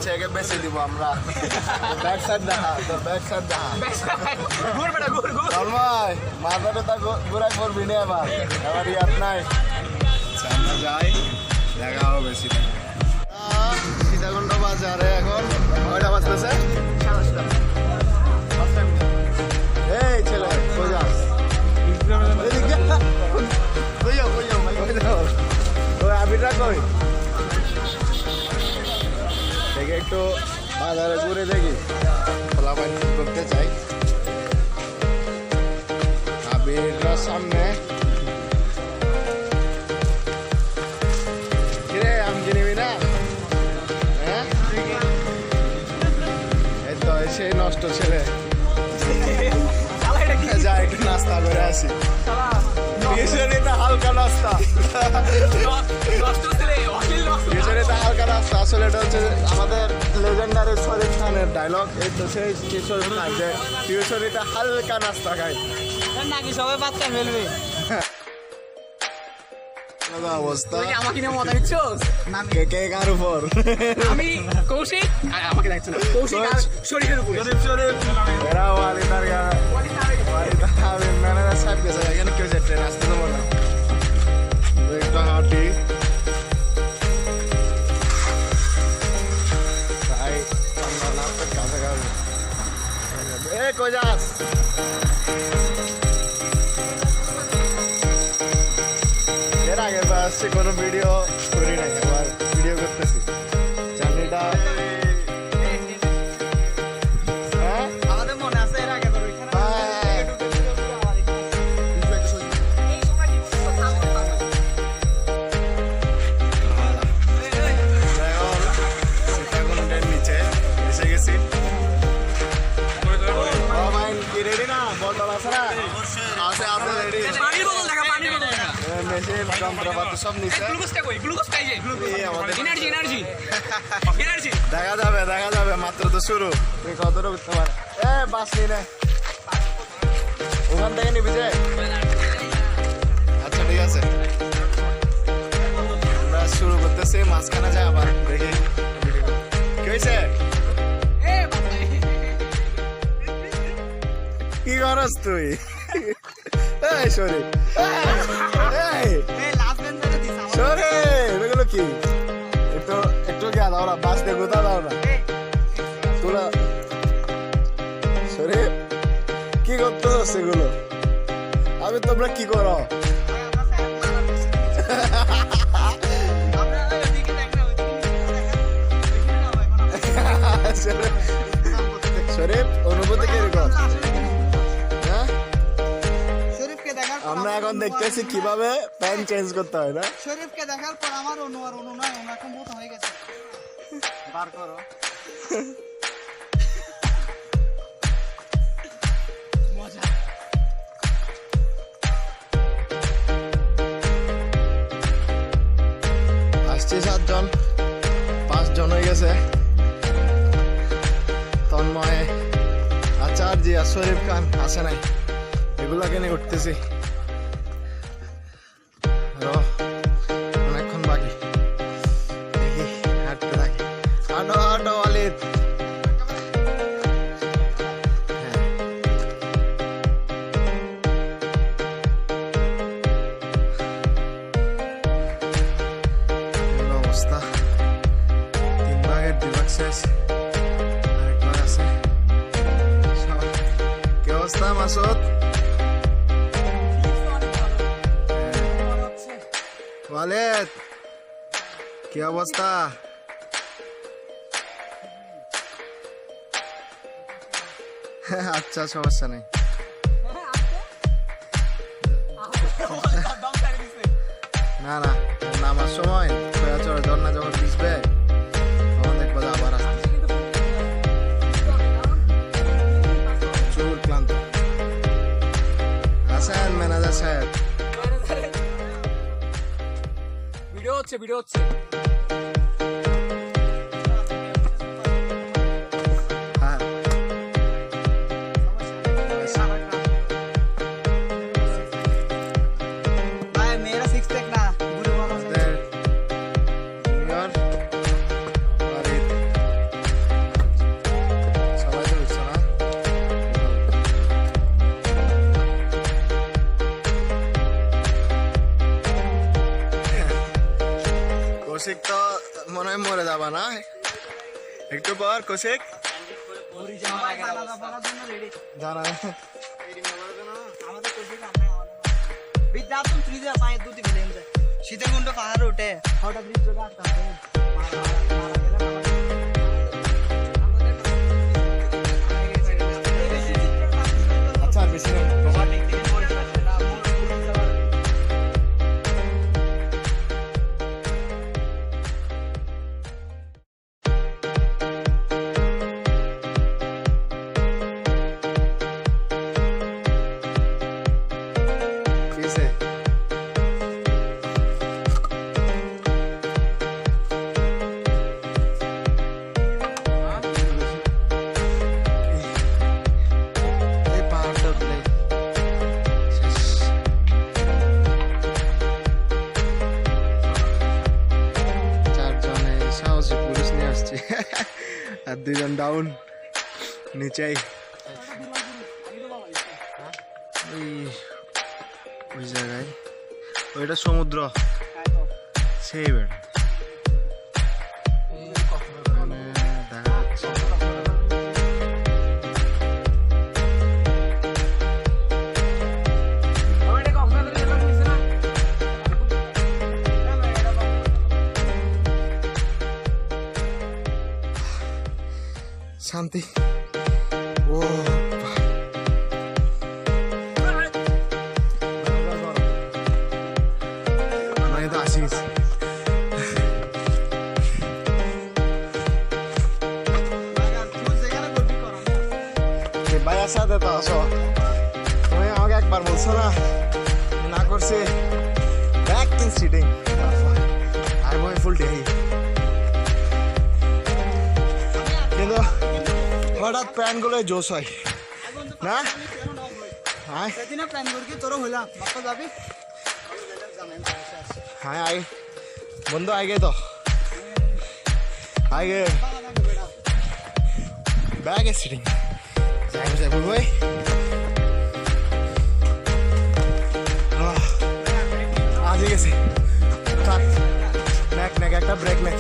হচ্ছে একে বেঁচে দিব আমরা। ব্যাক সাইড দেখা, তোর ব্যাক সাইড দেখা। তন্ময় মাথাটা তা ঘুরাই পড়বি না এবার, এবার ইয়াদ নাই। আমরা যাই, দেখা হবে বেশি। সীতাকুণ্ড বাজারে এখন কয়টা বাজতেছে? এই ছেলে কই যাস? আবিররা কই? দেখে একটু বাজারে ঘুরে দেখি, খোলা পানি করতে চাই। আবিররা সামনে। কিরে আম কিনবি না? হ্যাঁ এই তো সেই নষ্ট ছেলে। যা একটু নাস্তা করে আসি, হালকা নাস্তা। হালকা নাস্তা আসলে এটা হচ্ছে আমাদের লেজেন্ডারি শরীফ খানের ডায়লগ। এই তো সেই শরীফ খান যে টিউশনিতে হালকা নাস্তা খাই নাকি সবাই বাচ্চা ফেলবে। অবস্থা আমাকে নিয়ে মজা নিচ্ছ? কে কার উপর? আমি কৌশিক, আমাকে দেখছো না, কৌশিক আর শরীফের উপর। এরা ওয়ালিদার ম্যানেজার সাহেব গেছে, এখানে কেউ যে ট্রেন আসতে যাবো না। একটু হাঁটি তাই কাছে কাছে। এ কই যাস? এর আগের বার আসছি, কোনো ভিডিও করি নাই, এবার ভিডিও করতেছি। জার্নিটা আমাদের মনে আছে এর আগে নিচে এসে গেছি। রেডি না? বটল আছে না? আছে আছে রেডি। পানির বোতল দেখা, পানির বোতল দেখা। মেশিন যন্ত্রপাতি সব নিচে। গ্লুকোজটা কই? গ্লুকোজটা এই যে এনার্জি, এনার্জি, এনার্জি। দেখা যাবে দেখা যাবে, মাত্র তো শুরু। তুই কতটা উঠতে পারে? এ বাস নিয়ে নে, ওখান থেকে নিবি যে। আচ্ছা ঠিক আছে, আমরা শুরু করতেছি। মাঝখানে যায় আবার দেখি কি হয়েছে। কি করস তুই? এই সরি সরি, এগুলো কি? একটু একটু গিয়া দাও না, বাস দিয়ে কোথা দাও না তোরা। সরি কি করতে হচ্ছে এগুলো? আমি তোমরা কি করো? শরীফ অনুভূতি কিরকম? আমরা এখন দেখতেছি কিভাবে প্যান চেঞ্জ করতে হয় না। শরীফকে দেখার পর আমার অনু নয়, এখন বোধ হয়ে গেছে। বার করো। মজা। আসছে 7 জন, 5 জন হয়ে গেছে। তন্ময়, আচার্য আর শরীফ খান আসে নাই, এগুলাকে নিয়ে উঠতেছি। অনেকক্ষণ বাকি, দেখি হাঁটতে থাকি। হাঁটো হাঁটো ওয়ালিদ। অবস্থা 3 ভাগের 2 ভাগ শেষ, আরেক ভাগ আছে। কি অবস্থা মাসুদ? ওয়ালিদ কি অবস্থা? আচ্ছা সমস্যা নেই। না না, নামার সময় ঝর্ণা যখন ভিজবে তখন দেখবো আবার আসতে প্রচুর ক্লান্ত। আসেন ম্যানেজার সাহেব। ভিডিও হচ্ছে, ভিডিও হচ্ছে। কৌশিক তো মনে হয় মরে যাবা না একটু পর কৌশিক জানা শীতলকুণ্ড পাহাড়ে উঠে হঠাৎ আচ্ছা আর বেশি নেই কিসে এই পাহাড়টা উঠলে শেষ। চারজনে সাহসী পুলিশ নিয়ে আসছি আর দুজন ডাউন নিচেই ওই ওই জায়গায় ওইটা সমুদ্র সেই বেড়া মানে দেখা যাচ্ছে শান্তি ও মানে তো আসিস ভাইয়ার সাথে তো আসো তুমি আমাকে একবার বলছো না না করছে ব্যাক ইন সিটিং আর মই ফুল ডে কিন্তু হঠাৎ প্যান্টগুলো জোশ হয় না হ্যাঁ সেদিনে প্ল্যান করি কি তোরও হইলাম বাপ্পা যাবি हाँ आए बंदो आ गए तो आ गए बैग है सिटिंग जाए भाई आज ही कैसे नेक नेक एक ब्रेक नेक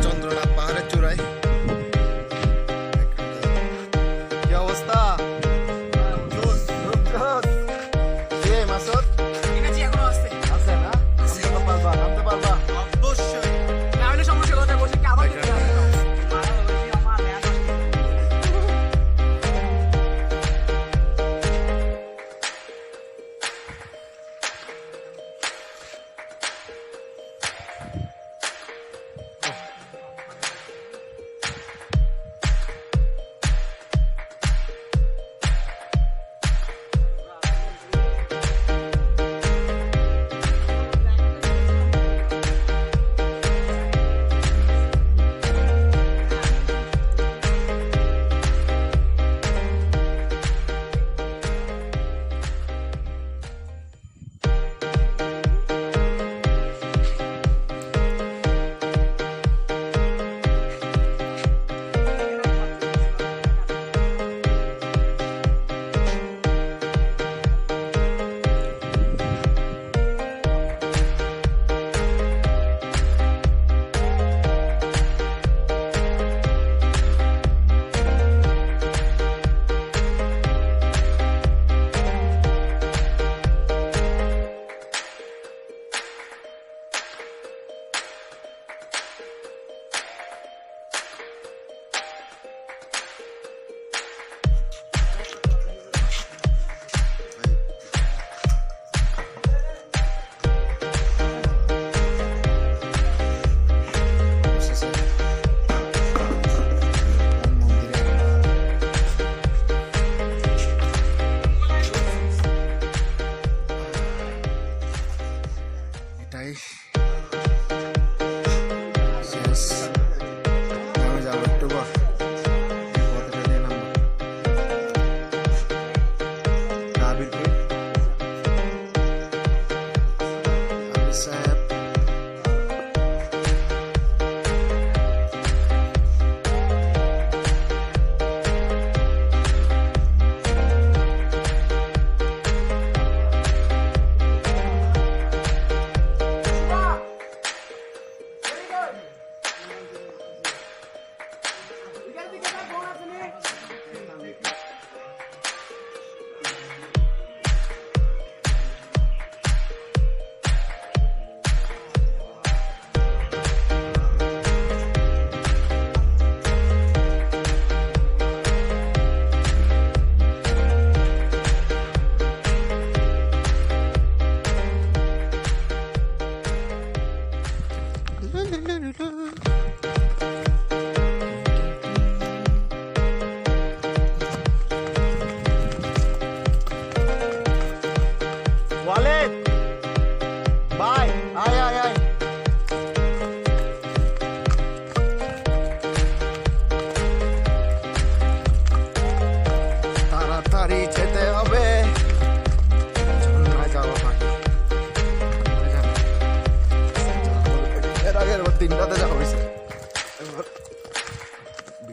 চন্দ্রনাথ পাহাড়ের চূড়ায় কি অবস্থা মাসুদ আছে না নামতে পারবা অবশ্যই না হলে সমস্যা কথা বলছি আবার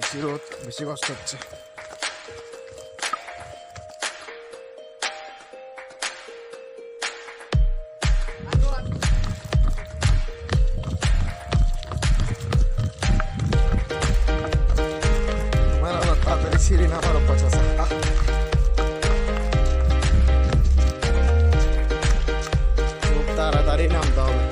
বেশি রোদ, বেশি কষ্ট হচ্ছে। তাড়াতাড়ি সিঁড়ি নামার অভ্যাস আছে। খুব তাড়াতাড়ি নামতে হবে।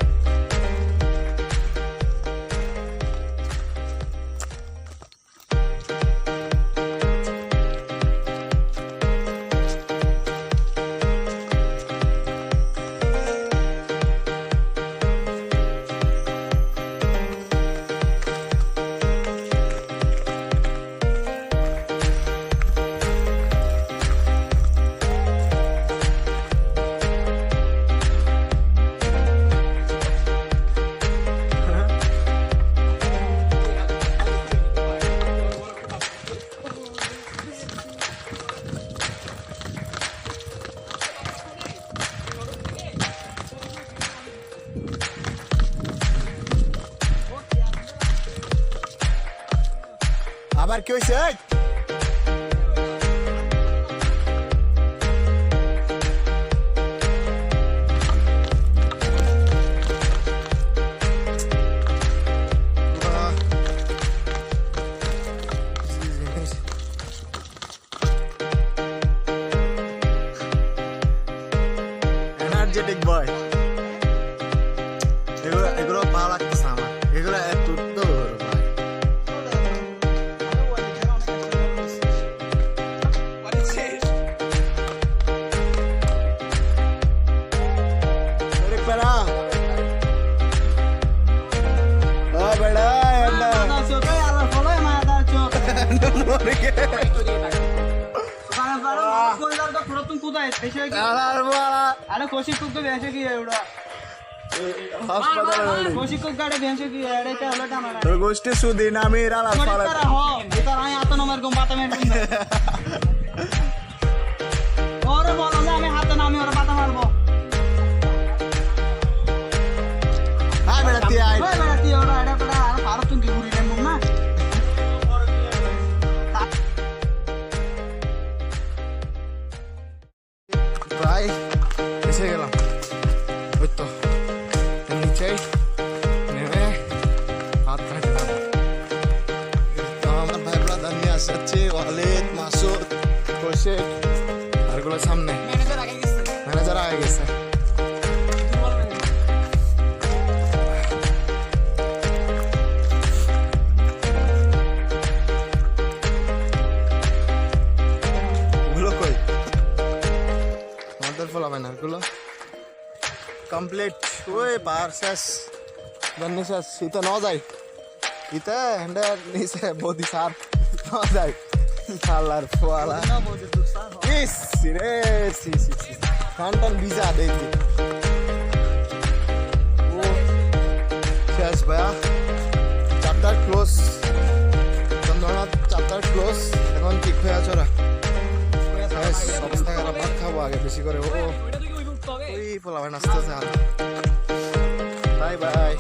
আবার কি হয়েছে? এনার্জেটিক বয়, এগুলো ভালো লাগতেছে আমার, এগুলো এত गोष्टी सुधी ना मी राला প্রায় এসে গেলাম। ওই তো নিচেই নেমে হাত কাটে যাবো। তো আমার ভাই ব্রাদার নিয়ে আসছে, ওয়ালিদ, মাসুদ, কৌশিক, আর গুলো সামনে ম্যানেজার আগে গেছে। কমপ্লিট ওই পার শেষ বন্নি শেষ। ইতে ন যাই, ইতে হ্যান্ডের নিচে বদি সার ন যাই। আল্লাহর ফোয়ালা ইস রে সি সি সি কান্টান ভিজা দেখি। ও শেষ ভাইয়া, chapter close. Chandranath chapter close. এখন ঠিক হয়ে আছো রা? অবস্থা খারাপ, ভাত খাবো আগে বেশি করে। ও ওই পোলাবে নাচতেছে হাত। বাই বাই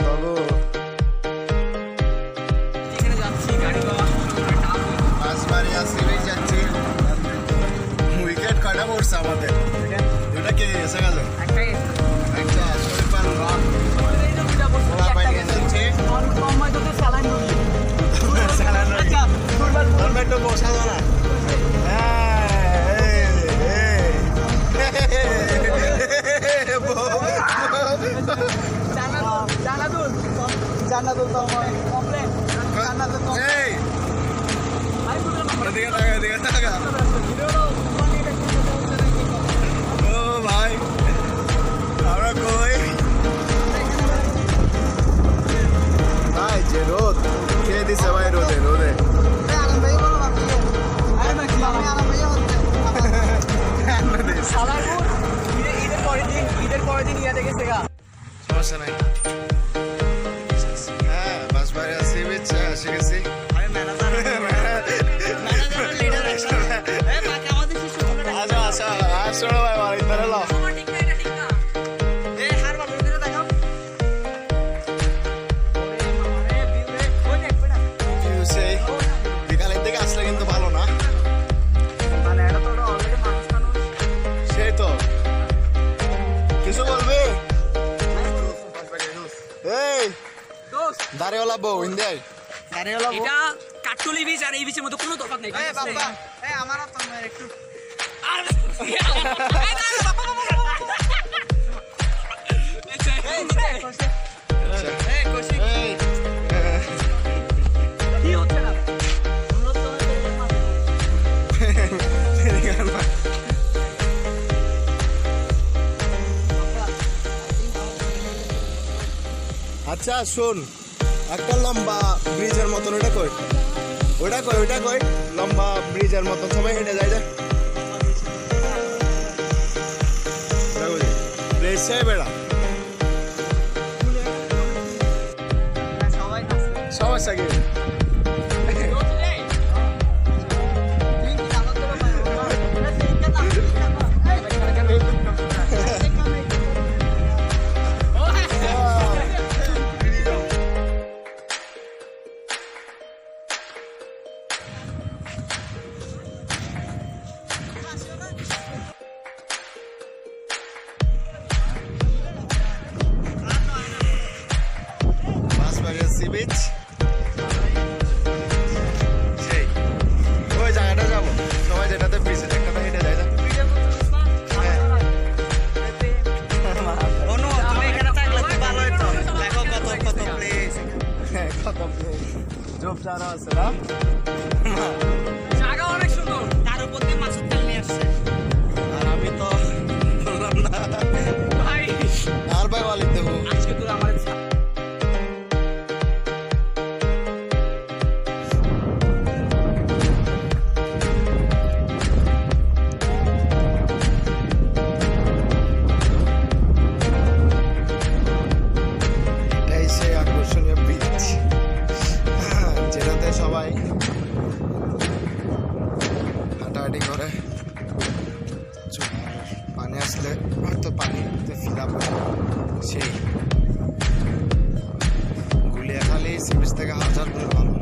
বাবু। বাসবাড়ি আসছি, যাচ্ছি। উইকেট কয়টা পড়ছে আমাদের? এটা কে এসে গেছে? একটা শরীফান রক পোলা পাইনি যাচ্ছে। একটু বসা না। জান্নাতুল তো কমপ্লেন। জান্নাতুল তো এই এদিকে টাকা, এদিকে টাকা। ও ভাই আমরা কই ভাই? যে রোদ খেয়ে দিছে ভাই, রোদে রোদে। সমস্যা নাই। হ্যাঁ বাসবাড়ি আসি, এসে গেছি। আচ্ছা আচ্ছা আসো ভাই, বাড়ি ধরে লো। লাভো হিন্দি সারি হলো এটা কাটলি বীজ আর এই বীজের মধ্যে কোনো তফাৎ নেই এই বাবা এই আমারও তো একটু আর এই কোশি কি হচ্ছে না আচ্ছা শোন একটা লম্বা ব্রিজের মতন ওটা কই লম্বা ব্রিজের মতন সবাই হেঁটে যায় যা প্লেস বেড়া সবাই আছে সমস্যা কি তুই কি জানো তো বাঁশবাড়িয়া সি বিচ সেই ওই জায়গাটা যাবো সবাই যেটাতে ব্রিজ একটাতে হেঁটে যায় যা অনু তুমি এখানে থাকলে তো ভালো হতো দেখো কত কত প্লেস হ্যাঁ কত জব চারা আছে না জায়গা অনেক সুন্দর তার উপর দিয়ে মাসুদ তেল নিয়ে আসছে আর আমি তো বললাম না ভাই আর ভাই ওয়ালিদ দেবো আজকে তোরা আমার এটাই সেই আকর্ষণীয় ব্রিজ যেটাতে সবাই হাঁটাহাঁটি করে পানি আসলে হয়তো পানিতে ফিলাপ সেই গুলিয়াখালী সি বিচ থেকে হাজার গুণ ভালো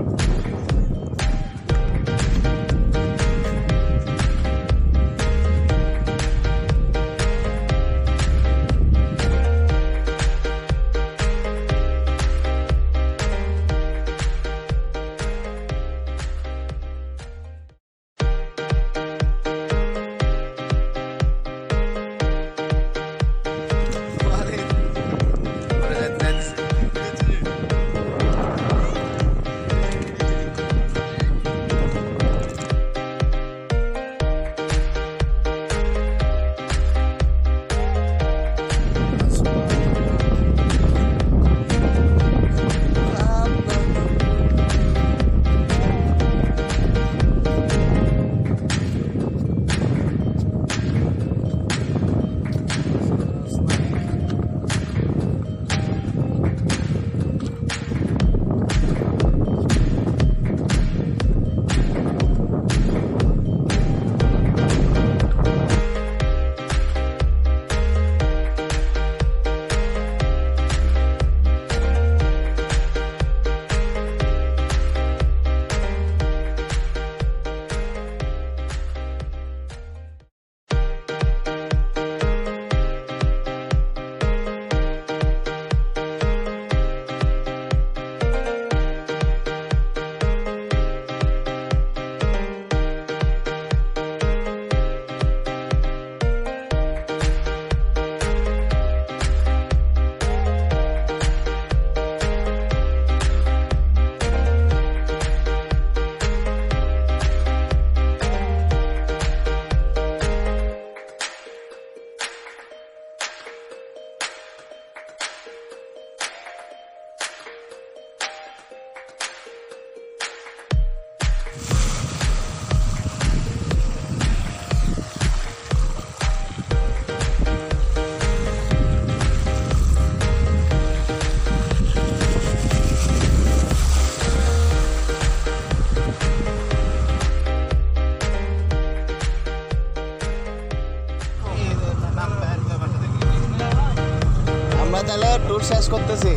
আমরা তাহলে ট্যুর শেষ করতেছি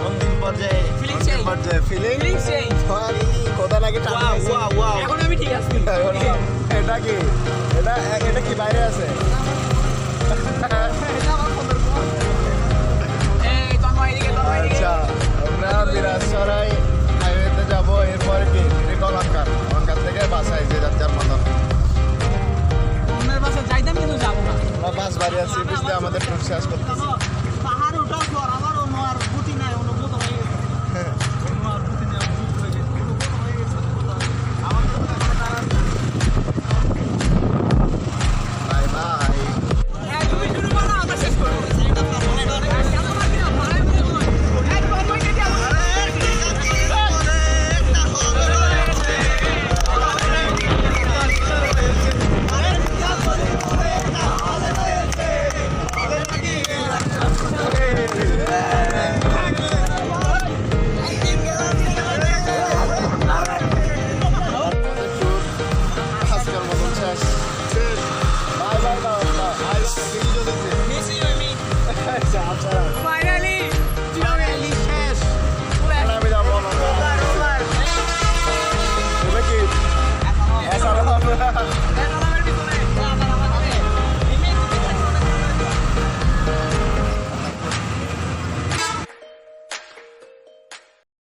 অন্তিম পর্যায়ে ফিলিং সেই ফিলিং ফিলিং সেই কোথা নাকি টান ওয়াও খাইছে। ওয়াও ওয়াও এখন আমি ঠিক আছি এটা কি এটা কি বাইরে আছে এই তন্ময় এদিকে আচ্ছা আমাদের ট্যুর শেষ করতেছি।